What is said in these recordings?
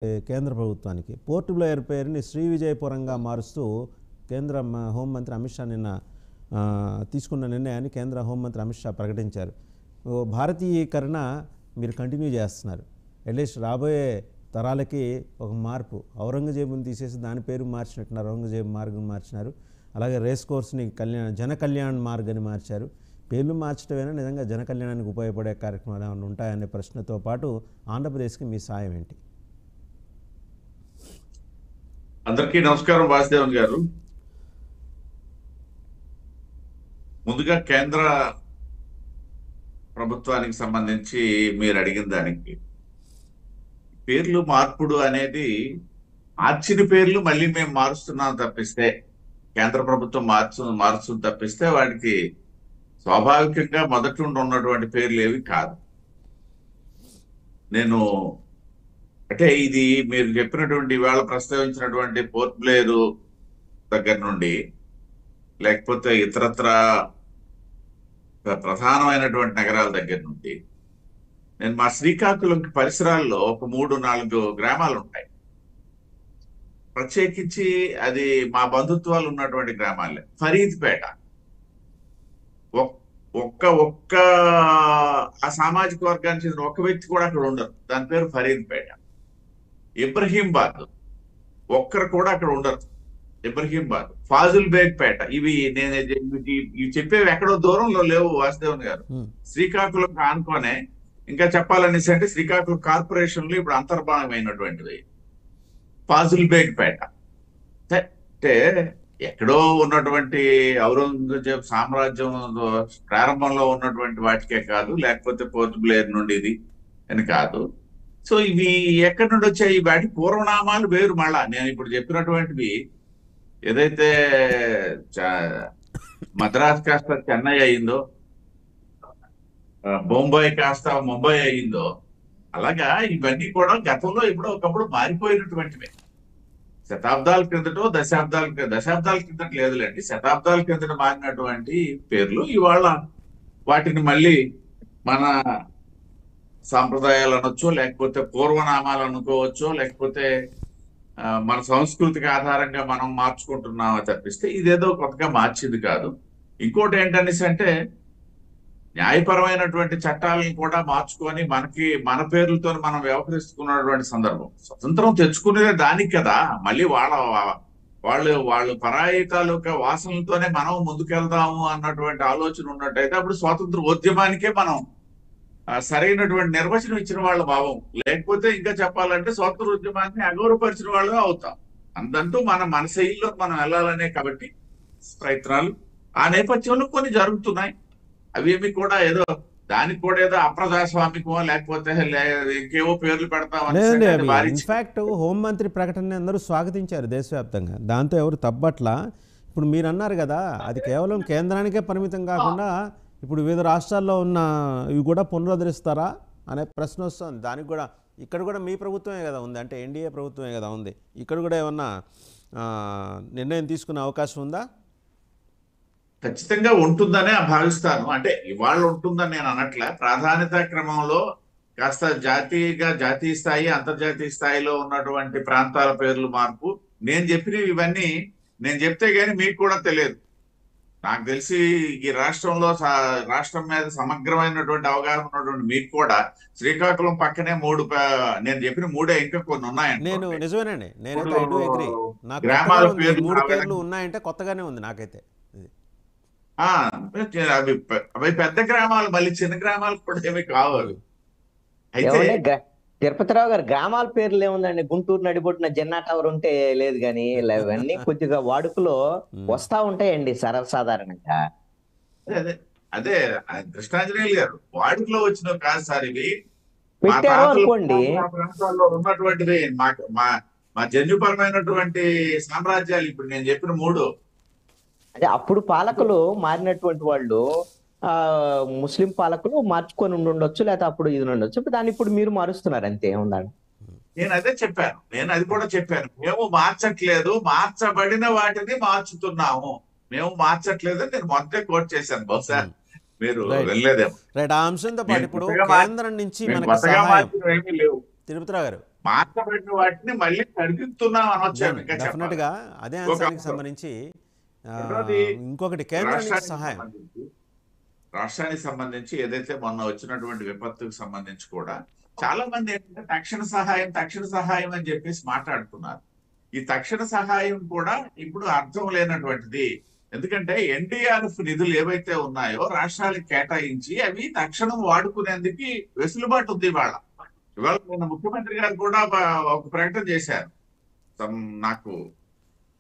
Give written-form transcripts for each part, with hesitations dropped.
కేంద్ర ప్రభుత్వానికి port Blair పేరుని శ్రీవిజయపురంగా మారుస్తూ కేంద్ర హోంమంత్రి అమిత్ షా నిన్న తీసుకున్న నిర్ణయాన్ని కేంద్ర హోంమంత్రి అమిత్ షా ప్రకటించారు. భారతీయీకరణ మీరు కంటిన్యూ చేస్తున్నారు. అట్లీస్ట్ రాబోయే తరాలకి ఒక మార్పు. ఔరంగజేబుని తీసేసి దాని పేరు మార్చినట్టున్నారు, ఔరంగజేబు మార్గం మార్చినారు. అలాగే రేస్ కోర్స్ని జన కళ్యాణ్ మార్గ్ అని మార్చారు. పేర్లు మార్చడమైనా నిజంగా జన కళ్యాణానికి ఉపయోగపడే కార్యక్రమాలు ఏమైనా ఉంటాయనే ప్రశ్నతో పాటు ఆంధ్రప్రదేశ్కి మీ సాయం ఏంటి? అందరికీ నమస్కారం. వాసుదేవన్ గారు, ముందుగా కేంద్ర ప్రభుత్వానికి సంబంధించి మీరు అడిగిన దానికి పేర్లు మార్పుడు అనేది మార్చిన పేర్లు మళ్ళీ మేము మారుస్తున్నాం తప్పిస్తే, కేంద్ర ప్రభుత్వం మారుస్తుంది తప్పిస్తే వాటికి స్వాభావికంగా మొదటి నుండి ఉన్నటువంటి పేర్లు ఏవి కాదు. నేను అంటే ఇది మీరు చెప్పినటువంటి ఇవాళ ప్రస్తావించినటువంటి పోర్ట్ బ్లేయర్ దగ్గర నుండి లేకపోతే ఇతరత్ర ప్రధానమైనటువంటి నగరాల దగ్గర నుండి నేను మా శ్రీకాకుళం పరిసరాల్లో ఒక 3-4 గ్రామాలు ఉంటాయి. ప్రత్యేకించి అది మా బంధుత్వాలు ఉన్నటువంటి గ్రామాలే. ఫరీద్పేట ఒక్క ఆ సామాజిక వర్గానికి చెందిన ఒక వ్యక్తి కూడా అక్కడ ఉండరు. దాని పేరు ఫరీద్పేట. ఇబ్రహీంబాద్ ఒక్కరు కూడా అక్కడ ఉండరు. ఇబ్రహీంబాద్, ఫాజుల్ బేగ్ పేట, ఇవి నేను ఇవి చెప్పేవి ఎక్కడో దూరంలో లేవు వాసుదేవన్ గారు. శ్రీకాకుళం ఆనుకోనే ఇంకా చెప్పాలనేసి అంటే శ్రీకాకుళం కార్పొరేషన్ లో ఇప్పుడు అంతర్భాగమైనటువంటిది ఫాజుల్ బేగ్ పేట. అంటే ఎక్కడో ఉన్నటువంటి ఔరంగజేబ్ సామ్రాజ్యం ప్రారంభంలో ఉన్నటువంటి వాటికే కాదు, లేకపోతే పోర్ట్ బ్లేయర్ నుండి ఇది అని కాదు. సో ఇవి ఎక్కడి నుండి వచ్చాయి? వాటి పూర్వనామాలు వేరు. మళ్ళా నేను ఇప్పుడు చెప్పినటువంటివి ఏదైతే మద్రాస్ కాస్త చెన్నై అయిందో, బొంబాయి కాస్త ముంబై అయిందో, అలాగా ఇవన్నీ కూడా గతంలో ఇప్పుడు ఒకప్పుడు మారిపోయినటువంటివే. శతాబ్దాల క్రిందటో దశాబ్దాల కిందట లేదులేండి, శతాబ్దాల కిందట మారినటువంటి పేర్లు ఇవాళ వాటిని మళ్ళీ మన సాంప్రదాయాలు అనొచ్చో, లేకపోతే పూర్వనామాలు అనుకోవచ్చో, లేకపోతే మన సంస్కృతికి ఆధారంగా మనం మార్చుకుంటున్నామో తప్పిస్తే ఇదేదో కొత్తగా మార్చింది కాదు. ఇంకోటి ఏంటనేసి అంటే న్యాయపరమైనటువంటి చట్టాలను కూడా మార్చుకొని మన పేర్లతో మనం వ్యవహరిస్తున్నటువంటి సందర్భం. స్వతంత్రం తెచ్చుకునేదే దానికి కదా. మళ్ళీ వాళ్ళు పరాయి తాలూకా వాసనలతోనే మనం ముందుకెళ్దాము అన్నటువంటి ఆలోచన ఉన్నట్టయితే అప్పుడు స్వాతంత్ర ఉద్యమానికే మనం సరైనటువంటి నిర్వచనం ఇచ్చిన వాళ్ళ భావం. లేకపోతే ఇంకా చెప్పాలంటే స్వాతంత్ర ఉద్యమాన్ని అగౌరవపరిచిన వాళ్ళమే అవుతాం. అందంటూ మన శైలిలో మనం వెళ్ళాలనే కాబట్టి ప్రయత్నాలు ఆ నేపథ్యంలో కొన్ని జరుగుతున్నాయి. అవేమి కూడా ఏదో దానికి కూడా ఏదో అప్రజాస్వామికమో లేకపోతే ఇంకేవో పేర్లు పెడతామని. ఇన్ఫాక్ట్ హోంమంత్రి ప్రకటన అందరూ స్వాగతించారు దేశవ్యాప్తంగా, దాంతో ఎవరు తప్పట్లా. ఇప్పుడు మీరు అన్నారు కదా, అది కేవలం కేంద్రానికే పరిమితం కాకుండా ఇప్పుడు వివిధ రాష్ట్రాల్లో ఉన్న ఇవి కూడా పునరుద్ధరిస్తారా అనే ప్రశ్న వస్తుంది. దానికి కూడా ఇక్కడ కూడా మీ ప్రభుత్వమే కదా ఉంది, అంటే ఎన్డీఏ ప్రభుత్వమే కదా ఉంది. ఇక్కడ కూడా ఏమన్నా నిర్ణయం తీసుకునే అవకాశం ఉందా? ఖచ్చితంగా ఉంటుందనే భావిస్తాను. అంటే ఇవాళ ఉంటుందని నేను అనట్లే. ప్రాధాన్యత క్రమంలో కాస్త జాతీయ స్థాయి, అంతర్జాతీయ స్థాయిలో ఉన్నటువంటి ప్రాంతాల పేర్లు మార్పు. నేను చెప్పినవి ఇవన్నీ నేను చెప్తే గానీ మీకు కూడా తెలియదు. నాకు తెలిసి ఈ రాష్ట్రం మీద సమగ్రమైనటువంటి అవగాహన ఉన్నటువంటి మీకు కూడా శ్రీకాకుళం పక్కనే నేను చెప్పిన 3 ఇంకా కొన్ని ఉన్నాయండి. నేను నిజమేనండి, గ్రామాల పేర్లు ఉన్నాయంటే కొత్తగానే ఉంది నాకైతే. అవి పెద్ద గ్రామాలు, మళ్ళీ చిన్న గ్రామాలు కూడా ఏమి కావాలి. అయితే తిరుపతిరావు గారు, గ్రామాల పేర్లు ఏముందండి? గుంటూరు నడిబొట్టిన జెన్నా టవర్ ఉంటే లేదు కానీ ఇవన్నీ కొద్దిగా వాడుకలో వస్తా ఉంటాయండి సర్వసాధారణంగా. అదే కృష్ణాంజనేయులు గారు, వాడుకలో వచ్చిన కాదు సార్, ఇవి పెట్టారు అనుకోండి. ప్రాంతాల్లో ఉన్నటువంటివి మా జన్యుపరమైనటువంటి సామ్రాజ్యాలు ఇప్పుడు నేను చెప్పిన 3. అదే అప్పుడు పాలకులు మారినటువంటి వాళ్ళు ముస్లిం పాలకులు మార్చుకొని ఉండొచ్చు, లేకపోతే అప్పుడు ఇది ఉండొచ్చు. దాన్ని ఇప్పుడు మీరు మారుస్తున్నారు, అంతే ఉందండి. నేను అదే చెప్పాను, నేను అది కూడా చెప్పాను. మేము మార్చట్లేదు, మార్చబడిన వాటిని మార్చుతున్నాము. మేము మార్చట్లేదు అని నేను మొదటే కోట్ చేశాను. బహుశా మీరు వెళ్ళలేదేమో. రైట్. ఆ అంశంతో పాటు ఇప్పుడు కేంద్రం నుంచి మనకి తిరుపతిరావు గారు మార్చబడిన వాటిని మళ్ళీ సరిదిద్దుతున్నాం అనొచ్చాము ఇంకా చెప్పాలి. డెఫినెట్గా అదే ఒక అంశానికి సంబంధించి రెండోది ఇంకొకటి కేంద్రం నుంచి సహాయం. రాష్ట్రానికి సంబంధించి ఏదైతే మొన్న వచ్చినటువంటి విపత్తుకు సంబంధించి కూడా చాలా మంది ఏంటంటే తక్షణ సహాయం అని చెప్పేసి మాట్లాడుతున్నారు. ఈ తక్షణ సహాయం కూడా ఇప్పుడు అర్థం లేనటువంటిది. ఎందుకంటే ఎన్డీఆర్ఎఫ్ నిధులు ఏవైతే ఉన్నాయో రాష్ట్రాలకు కేటాయించి అవి తక్షణం వాడుకునేందుకు వెసులుబాటు ఉంది. ఇవాళ నిన్న ముఖ్యమంత్రి గారు కూడా ఒక ప్రకటన చేశారు.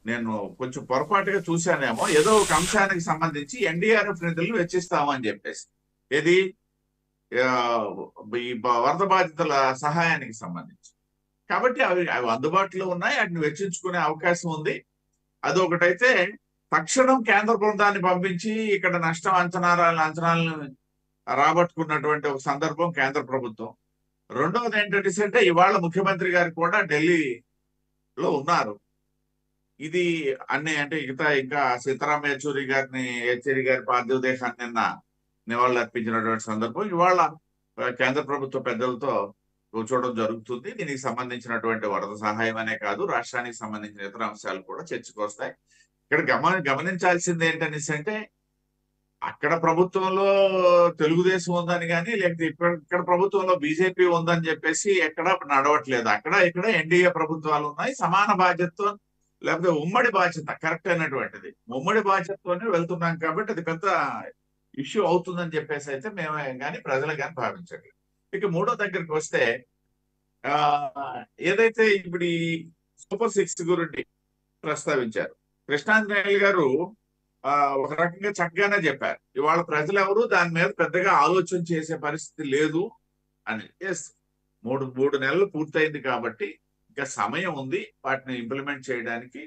నేను కొంచెం పొరపాటుగా చూశానేమో, ఏదో ఒక అంశానికి సంబంధించి ఎన్డీఆర్ఎఫ్ నిధులను వెచ్చిస్తామని చెప్పేసి, ఏది ఈ వరద బాధితుల సహాయానికి సంబంధించి. కాబట్టి అవి అందుబాటులో ఉన్నాయి, వాటిని వెచ్చించుకునే అవకాశం ఉంది. అదొకటైతే తక్షణం కేంద్ర బృందాన్ని పంపించి ఇక్కడ నష్టం అంచనాలను రాబట్టుకున్నటువంటి ఒక సందర్భం కేంద్ర ప్రభుత్వం. రెండవది ఏంటంటే ఇవాళ ముఖ్యమంత్రి గారు కూడా ఢిల్లీలో ఉన్నారు. ఇది అన్ని అంటే ఇంకా సీతారాం యేచూరి గారి పార్థివ దేహాన్ని నిన్న నివాళులు అర్పించినటువంటి సందర్భం ఇవాళ కేంద్ర ప్రభుత్వ పెద్దలతో కూర్చోవడం జరుగుతుంది. దీనికి సంబంధించినటువంటి వరద సహాయం అనే కాదు, రాష్ట్రానికి సంబంధించిన ఇతర అంశాలు కూడా చర్చకు వస్తాయి. ఇక్కడ గమనించాల్సింది ఏంటనేసి అంటే, అక్కడ ప్రభుత్వంలో తెలుగుదేశం ఉందని కానీ, లేకపోతే ఇక్కడ ప్రభుత్వంలో బీజేపీ ఉందని చెప్పేసి ఎక్కడ నడవట్లేదు. ఇక్కడ ఎన్డీఏ ప్రభుత్వాలు ఉన్నాయి. సమాన బాధ్యతతో, లేకపోతే ఉమ్మడి బాధ్యత కరెక్ట్ అయినటువంటిది ఉమ్మడి బాధ్యతతోనే వెళ్తున్నాం. కాబట్టి అది పెద్ద ఇష్యూ అవుతుందని చెప్పేసి అయితే మేమే కానీ ప్రజలు కానీ భావించట్లేదు. ఇక మూడో దగ్గరికి వస్తే, ఏదైతే ఇప్పుడు ఈ సూపర్ 6 గురించి ప్రస్తావించారు, కృష్ణాంజనేయులు గారు ఒక రకంగా చక్కగానే చెప్పారు. ఇవాళ ప్రజలు ఎవరు దాని మీద పెద్దగా ఆలోచన చేసే పరిస్థితి లేదు అని. ఎస్, మూడు నెలలు పూర్తయింది కాబట్టి ఇంకా సమయం ఉంది వాటిని ఇంప్లిమెంట్ చేయడానికి.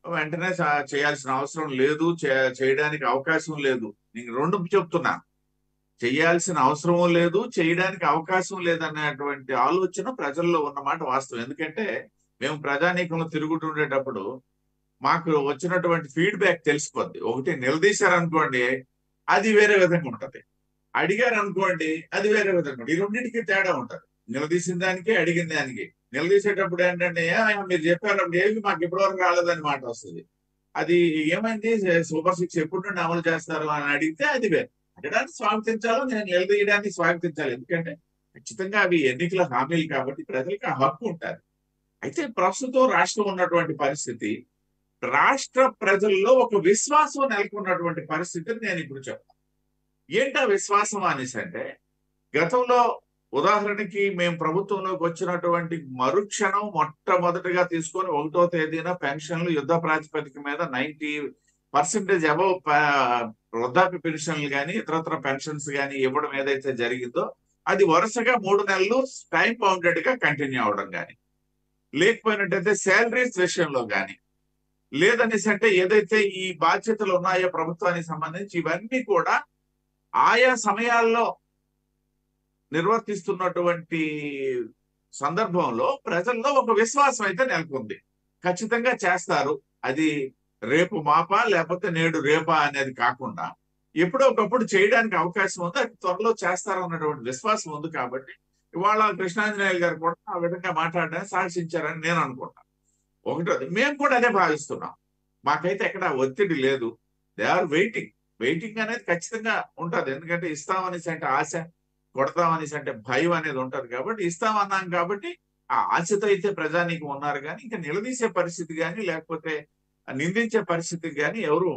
వెంటనే చేయాల్సిన అవసరం లేదు, చేయడానికి అవకాశం లేదు. నేను రెండు చెప్తున్నా, చేయాల్సిన అవసరం లేదు, చేయడానికి అవకాశం లేదనేటువంటి ఆలోచన ప్రజల్లో ఉన్నమాట వాస్తవం. ఎందుకంటే మేము ప్రజానీకంలో తిరుగుతుండేటప్పుడు మాకు వచ్చినటువంటి ఫీడ్బ్యాక్ తెలిసిపోద్ది. ఒకటి నిలదీశారనుకోండి, అది వేరే విధంగా ఉంటది. అడిగారు అనుకోండి, అది వేరే విధంగా ఉంటుంది. ఈ రెండింటికి తేడా ఉంటది. నిలదీసిన దానికి, అడిగిన దానికి. నిలదీసేటప్పుడు ఏంటంటే, మీరు చెప్పారు ఏమి మాకు ఇప్పటివరకు రాలేదని మాట వస్తుంది. అది ఏమైంది, సూపర్ 6 ఎప్పుడు నుండి అమలు చేస్తారు అని అడిగితే అది వేరు. అడగడానికి స్వాగతించాలో, నేను నిలదీయడానికి స్వాగతించాలి. ఎందుకంటే ఖచ్చితంగా అవి ఎన్నికల హామీలు కాబట్టి ప్రజలకు ఆ హక్కు ఉంటుంది. అయితే ప్రస్తుతం రాష్ట్రం ఉన్నటువంటి పరిస్థితి, రాష్ట్ర ప్రజల్లో ఒక విశ్వాసం నెలకొన్నటువంటి పరిస్థితిని నేను ఇప్పుడు చెప్తాను. ఏంటా విశ్వాసం అనేసి అంటే, గతంలో ఉదాహరణకి మేము ప్రభుత్వంలోకి వచ్చినటువంటి మరుక్షణం మొట్టమొదటిగా తీసుకొని 1వ తేదీన పెన్షన్లు యుద్ధ ప్రాతిపదిక మీద 90% అబవ్ వృద్ధాప్య పెన్షన్లు కానీ ఇతరత్ర పెన్షన్స్ కానీ ఇవ్వడం ఏదైతే జరిగిందో, అది వరుసగా 3 నెలలు టైం బౌండెడ్ గా కంటిన్యూ అవడం కానీ, లేకపోయినట్టయితే శాలరీస్ విషయంలో కానీ, లేదనేసి అంటే ఏదైతే ఈ బాధ్యతలు ఉన్నాయో ప్రభుత్వానికి సంబంధించి ఇవన్నీ కూడా ఆయా సమయాల్లో నిర్వర్తిస్తున్నటువంటి సందర్భంలో ప్రజల్లో ఒక విశ్వాసం అయితే నెలకొంది. ఖచ్చితంగా చేస్తారు, అది రేపు మాపా లేకపోతే నేడు రేపా అనేది కాకుండా ఎప్పుడో ఒకప్పుడు చేయడానికి అవకాశం ఉంది, అది త్వరలో చేస్తారు అన్నటువంటి విశ్వాసం ఉంది. కాబట్టి ఇవాళ కృష్ణాంజనేయులు గారు కూడా ఆ విధంగా మాట్లాడడానికి సాహసించారని నేను అనుకుంటాను. ఒకటోది, మేము కూడా అదే భావిస్తున్నాం. మాకైతే ఎక్కడ ఒత్తిడి లేదు. దే ఆర్ వెయిటింగ్ అనేది ఖచ్చితంగా ఉంటుంది. ఎందుకంటే ఇస్తామనేసి అంటే ఆశ, కొడతామనేసి అంటే భయం అనేది ఉంటది. కాబట్టి ఇస్తామన్నాం కాబట్టి ఆ ఆశతో అయితే ప్రజానీకం ఉన్నారు. కానీ ఇంకా నిలదీసే పరిస్థితి కానీ లేకపోతే నిందించే పరిస్థితికి కానీ ఎవరు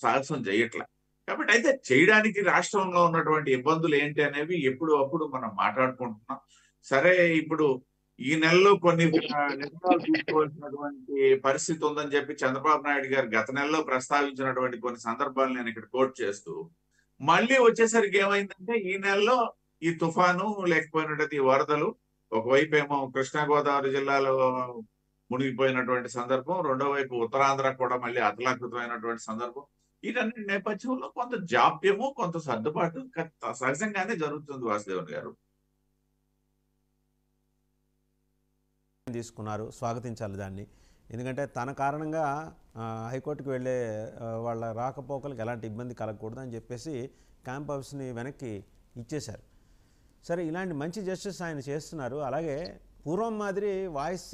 సాహసం చేయట్లే. కాబట్టి అయితే చేయడానికి రాష్ట్రంలో ఉన్నటువంటి ఇబ్బందులు ఏంటి అనేవి ఎప్పుడు అప్పుడు మనం మాట్లాడుకుంటున్నాం. సరే, ఇప్పుడు ఈ నెలలో కొన్ని నిర్ణయాలు తీసుకోవాల్సినటువంటి పరిస్థితి ఉందని చెప్పి చంద్రబాబు నాయుడు గారు గత నెలలో ప్రస్తావించినటువంటి కొన్ని సందర్భాలు నేను ఇక్కడ కోట్ చేస్తూ, మళ్ళీ వచ్చేసరికి ఏమైందంటే ఈ నెలలో ఈ తుఫాను లేకపోయినట్టు ఈ వరదలు, ఒకవైపు ఏమో కృష్ణా గోదావరి జిల్లాలో మునిగిపోయినటువంటి సందర్భం, రెండో వైపు ఉత్తరాంధ్ర కూడా మళ్ళీ అతలాకృతమైనటువంటి సందర్భం. వీటన్నిటి నేపథ్యంలో కొంత జాప్యము, కొంత సర్దుబాటు సహజంగానే జరుగుతుంది. వాసుదేవన్ గారు తీసుకున్నారు, స్వాగతించాలి దాన్ని. ఎందుకంటే తన కారణంగా హైకోర్టుకు వెళ్ళే వాళ్ళ రాకపోకలకు ఎలాంటి ఇబ్బంది కలగకూడదు అని చెప్పేసి క్యాంప్ హౌస్ని వెనక్కి ఇచ్చేశారు. సరే, ఇలాంటి మంచి జస్టిస్ ఆయన చేస్తున్నారు. అలాగే పూర్వం మాదిరి వాయిస్